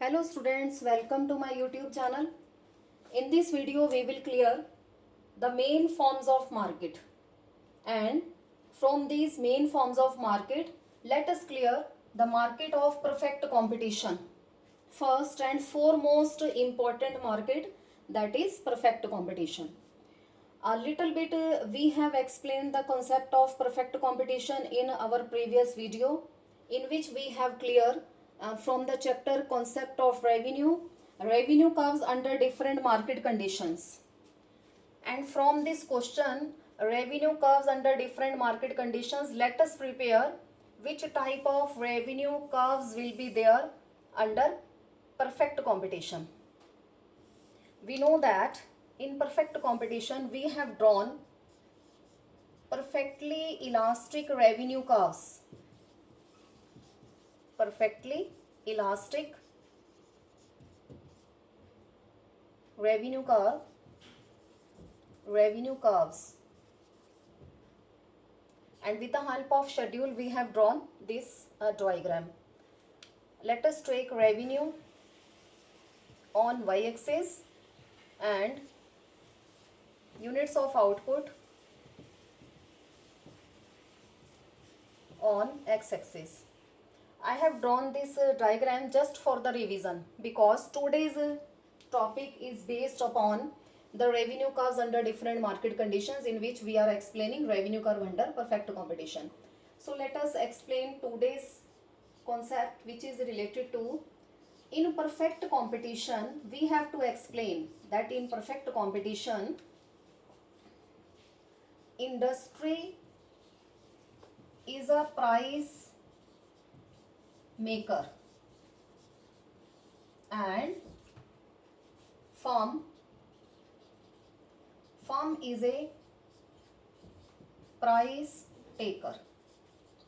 Hello students, welcome to my YouTube channel. In this video we will clear the main forms of market, and from these main forms of market let us clear the market of perfect competition. First and foremost important market, that is perfect competition. A little bit we have explained the concept of perfect competition in our previous video, in which we have clear from the chapter concept of revenue. Revenue comes under different market conditions, and from this question, revenue curves under different market conditions, let us prepare which type of revenue curves will be there under perfect competition. We know that in perfect competition we have drawn perfectly elastic revenue curves. Perfectly elastic revenue curves, and with the help of schedule we have drawn this diagram. Let us take revenue on y-axis and units of output on x-axis. I have drawn this diagram just for the revision, because today's topic is based upon the revenue curves under different market conditions, in which we are explaining revenue curve under perfect competition. So let us explain today's concept, which is related to in perfect competition. We have to explain that in perfect competition, industry is a price maker and firm is a price taker.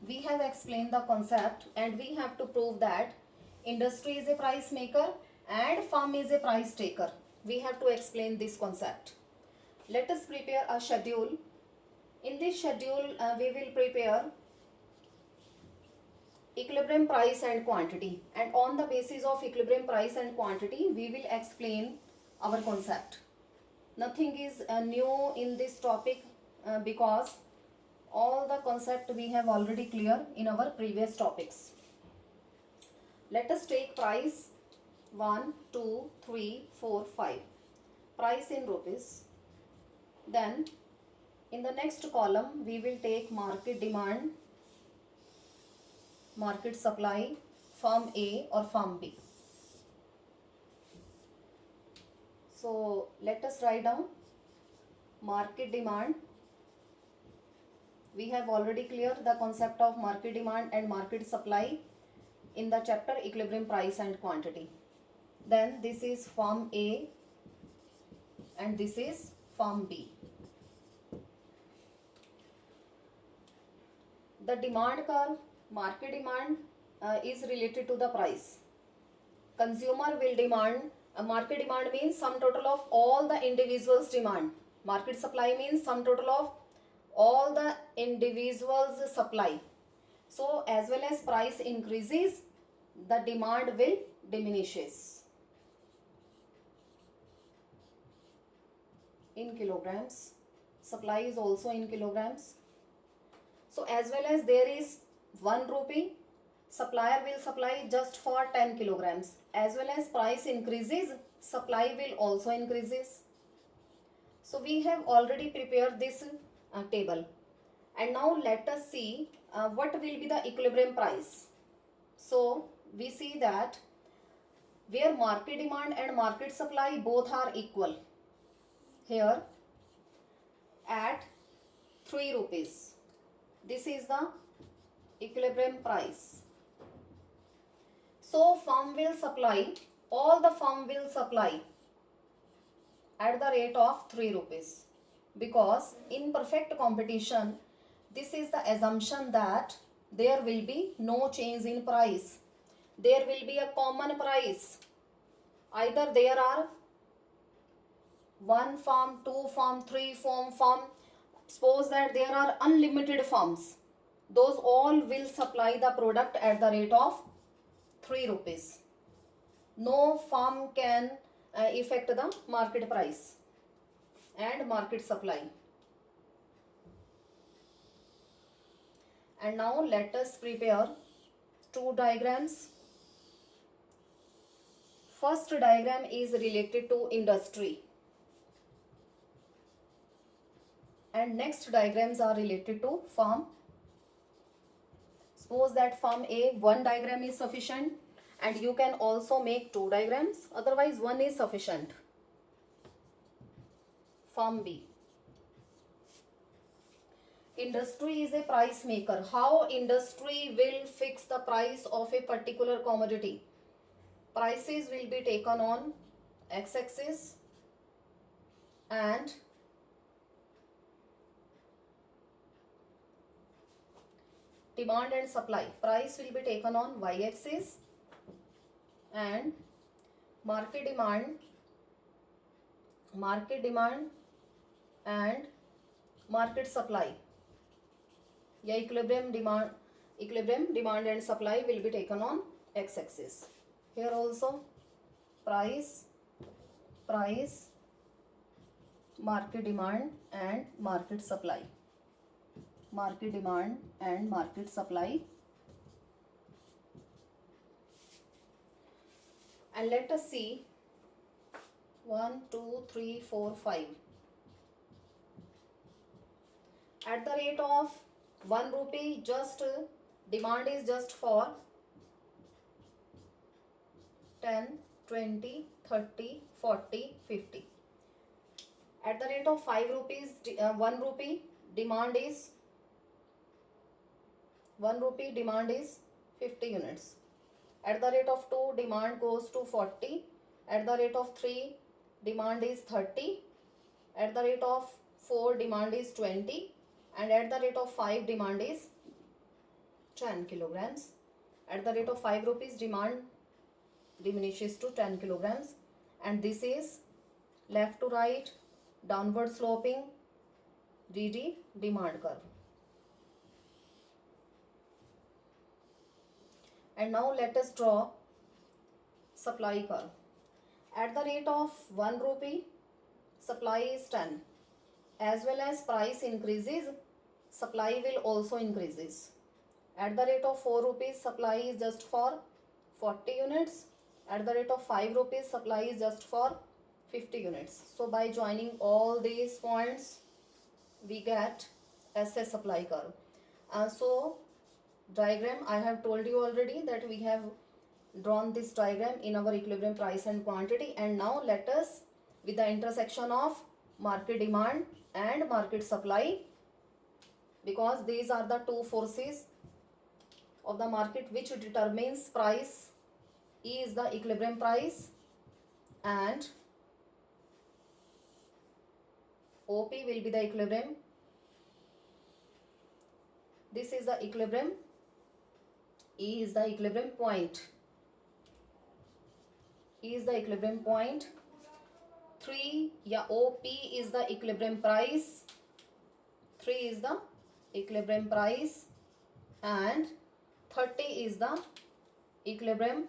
We have explained the concept, and we have to prove that industry is a price maker and firm is a price taker. We have to explain this concept. Let us prepare a schedule. In this schedule we will prepare equilibrium price and quantity, and on the basis of equilibrium price and quantity we will explain our concept. Nothing is new in this topic because all the concept we have already clear in our previous topics. Let us take price 1, 2, 3, 4, 5. Price in rupees. Then in the next column we will take market demand, market supply, firm A or firm B. So let us write down market demand. We have already cleared the concept of market demand and market supply in the chapter equilibrium price and quantity. Then this is firm A and this is firm B. The demand curve, market demand is related to the price. Consumer will demand, market demand means sum total of all the individuals' demand. Market supply means sum total of all the individuals' supply. So as well as price increases, the demand will diminishes. In kilograms, supply is also in kilograms. So as well as there is 1 rupee, supplier will supply just for 10 kilograms. As well as price increases, supply will also increases. So we have already prepared this table, and now let us see what will be the equilibrium price. So we see that where market demand and market supply both are equal, here at 3 rupees, this is the equilibrium price. So firm will supply, all the firm will supply at the rate of 3 rupees, because in perfect competition this is the assumption that there will be no change in price. There will be a common price. Either there are 1 firm, 2 firm, 3 firm. Suppose that there are unlimited firms. Those all will supply the product at the rate of 3 rupees. no firm can affect the market price and market supply. And now let us prepare two diagrams. First diagram is related to industry and next diagrams are related to firm. Suppose that firm A, one diagram is sufficient and you can also make two diagrams, otherwise one is sufficient. Firm B. Industry is a price maker. How industry will fix the price of a particular commodity? Prices will be taken on x-axis and demand and supply. Price will be taken on y-axis and market demand and market supply. Yeah, equilibrium demand and supply will be taken on x-axis. Here also price, market demand and market supply. Market demand and market supply. And let us see 1, 2, 3, 4, 5. At the rate of 1 rupee, just demand is just for 10, 20, 30, 40, 50. At the rate of 5 rupees, 1 rupee, demand is 50 units. At the rate of 2, demand goes to 40. At the rate of 3, demand is 30. At the rate of 4, demand is 20. And at the rate of 5, demand is 10 kilograms. At the rate of 5 rupees, demand diminishes to 10 kilograms. And this is left to right, downward sloping DD demand curve. And now let us draw supply curve. At the rate of 1 rupee, supply is 10. As well as price increases, supply will also increases. At the rate of 4 rupees, supply is just for 40 units. At the rate of 5 rupees, supply is just for 50 units. So by joining all these points, we get SS supply curve. So diagram, I have told you already that we have drawn this diagram in our equilibrium price and quantity. And now let us, with the intersection of market demand and market supply, because these are the two forces of the market which determines price. E is the equilibrium price and OP will be the equilibrium. This is the equilibrium. E is the equilibrium point. E is the equilibrium point. 3, yeah, OP is the equilibrium price. 3 is the equilibrium price and 30 is the equilibrium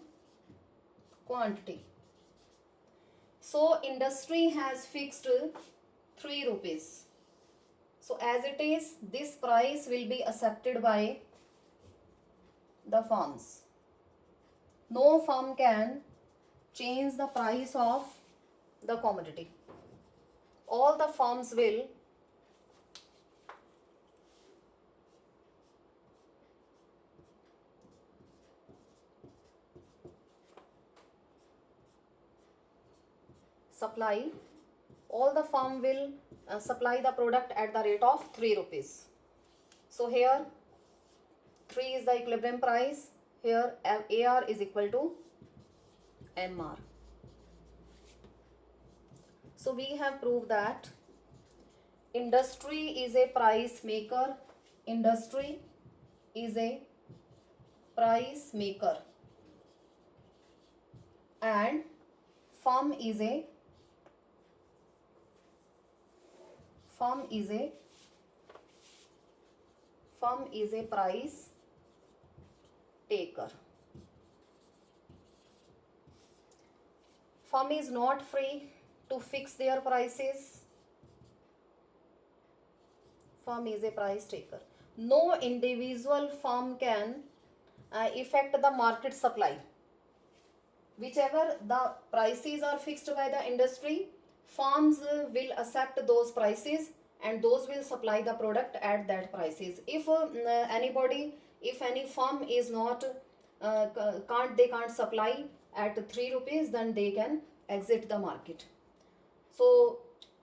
quantity. So industry has fixed 3 rupees. So as it is, this price will be accepted by the firms. No firm can change the price of the commodity. All the firms will supply, all the firm will supply the product at the rate of 3 rupees. So here 3 is the equilibrium price, here AR is equal to MR. So we have proved that industry is a price maker. Industry is a price maker and firm is a price taker. Firm is not free to fix their prices. Firm is a price taker. No individual firm can affect the market supply. Whichever the prices are fixed by the industry, firms will accept those prices and those will supply the product at that prices. If if any firm is not can't supply at 3 rupees, then they can exit the market. So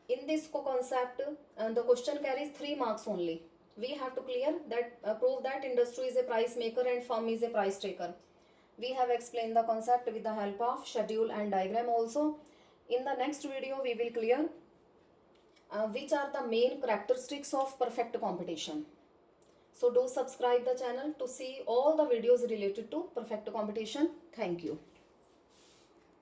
in this concept, the question carries 3 marks only. We have to clear that, prove that industry is a price maker and firm is a price taker. We have explained the concept with the help of schedule and diagram also. In the next video, we will clear which are the main characteristics of perfect competition. So do subscribe the channel to see all the videos related to perfect competition. Thank you.